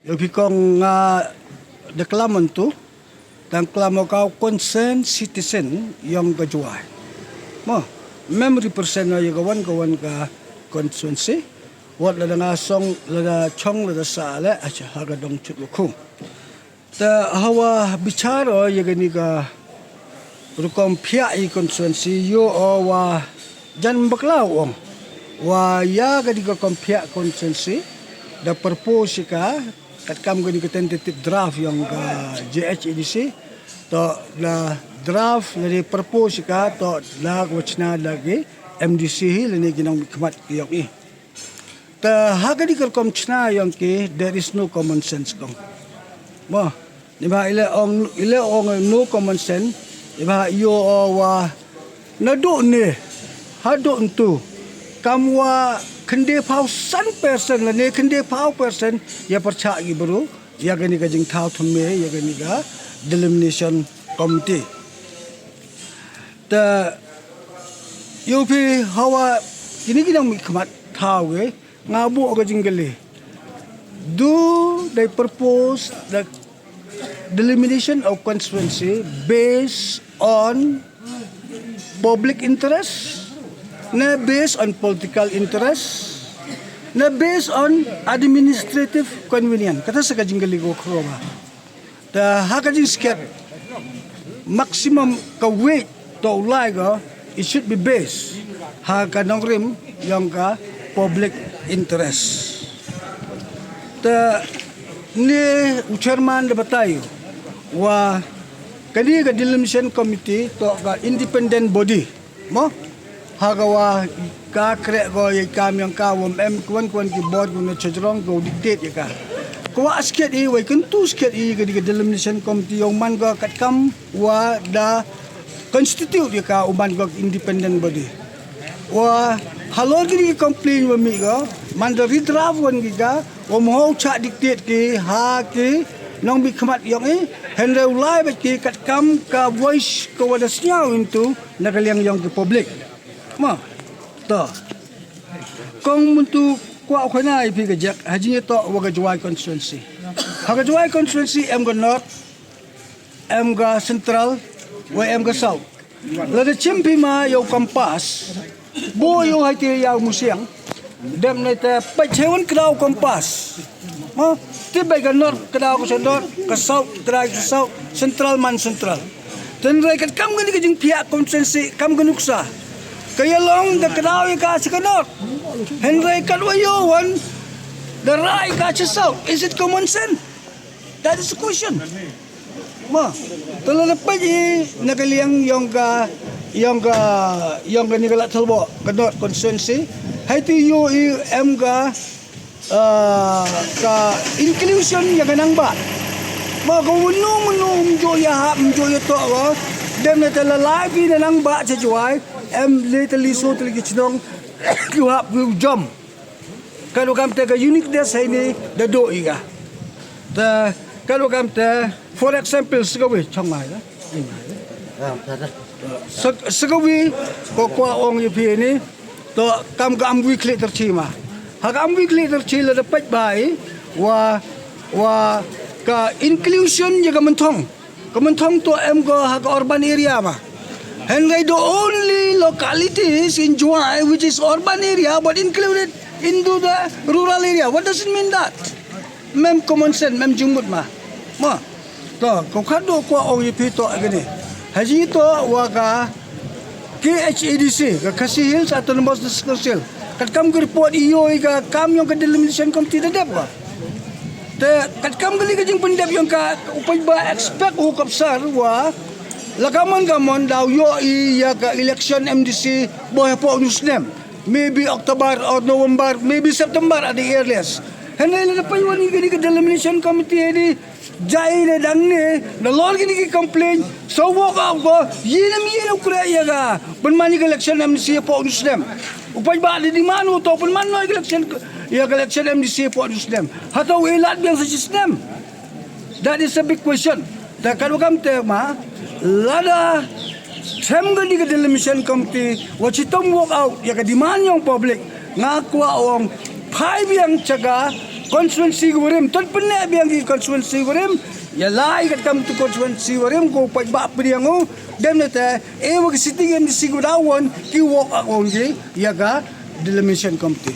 Yupikong deklaman tu dan kelama kau concern citizen yang kejuai. Memory persen na kawan ka konstituensi. Wat lada ngasong lada chong lada sale aja harga dong cutluku. Ta hawa bicara ya gani ka rukom pihak i konstituensi yo wa jan baklau ong. Wa ya gani ka pihak konstituensi da propose ka kat kam gani ka tentative draft yang ka JHEDC to la draft dari propose ka to la wachna lagi MDC lani ginang khmat yok i. Ta hagadi kerkom chna yang ke there is no common sense kong. Ni ba ile ong no common sense iba yo wa nadu ne hadu untu kamwa kende pau 100% la ne kende pau persen ya percha gi baru ya gani ka jing thau thume ya gani ka delimination committee ta yupi hawa kini mi khmat thau ge ngabu ka jingale do they propose the delimitation of constituency based on public interest, na based on political interest, na based on administrative convenience. Kata sa kajing galigo ko ba? The hakajing sket maximum ka weight to ulay ko, it should be based hakanong rim yung ka public interest. The ni chairman de batayo wa kani ga delimitation committee to ga independent body mo hagawa ka kre go ye kam yang ka wom em kwan ki board go na chajrong go dictate ka ko asket i wai kan tu sket i ga delimitation committee yung man go kat kam wa da constitute ka uman go independent body wa halor gini complain wa mi go man da redraft wan gi ga wa mo cha dictate ki ha ki nong bi khmat yong e henre ulai ba ki kat kam ka voice ko wada snyau into nagaliang yong ki public ma to kong muntu kwa khana i pi ga jak haji to wa ga jwai constituency ha ga jwai constituency em ga north em ga central wa em ga south la de chimpi ma yo kompas bo yo hai ti yaw musiang dem ne te pachewan krau kompas mo ti bai ga north krau ko north ka south krau ko south central man central ten rai kat kam gani jing pia constituency kam ganuksa kaya long da krau ka sa north hen rai kat wayo wan the right ka sa south is it common sense? That is the question mo tolo na pa nagaliang yung ni galat salbo ka north constituency hai ti yo em ga ka inclusion ya ganang ba ma ko munu jo ya to wa dem na tala live na nang ba cha juai em little so tli gichnong you have you jump kalau kam te ka uniqueness hai ni da do iga ta kalau kam te for example sagawi chongmai da sagawi ko kwa ong yu ni to kam ga am weekly tercima ha am weekly tercila dapat bai wa ka inclusion jaga mentong to em go ha urban area ma and the only localities in Juai which is urban area but included into the rural area. What does it mean that mem common sense mem jumut ma to ko khado ko ong yu to gani haji to wa ka KHEDC ka Khasi Hills Autonomous District Council kat kam report iyo ka kam yung ka delimitation committee dadap ba te kat kam gali ka jing pendap yung ka upay ba expect u kapsar wa lagaman gamon daw yo iya ka election MDC boy po newsnem maybe October or November maybe September at the earliest henay na pa yung gani ka delimitation committee ni jai ne dang ne na lor gini ki complain so walk out ko yinam kuraya ga ban mani election MDC po newsnem upay ba di manu to pan man no election MDC po newsnem hataw ilat biang sa system that is a big question da kanu kam te ma lada sem gani ka delimitation committee wachitong walk out ya ka demand yung public nga kwa ong 5 yang chaga constituency gurim ton penne biang ki constituency gurim ya lai kat kam tu constituency gurim ko pa ba priango dem neta e wag sitting em sigurawan ki walk on ki ya ga delimination committee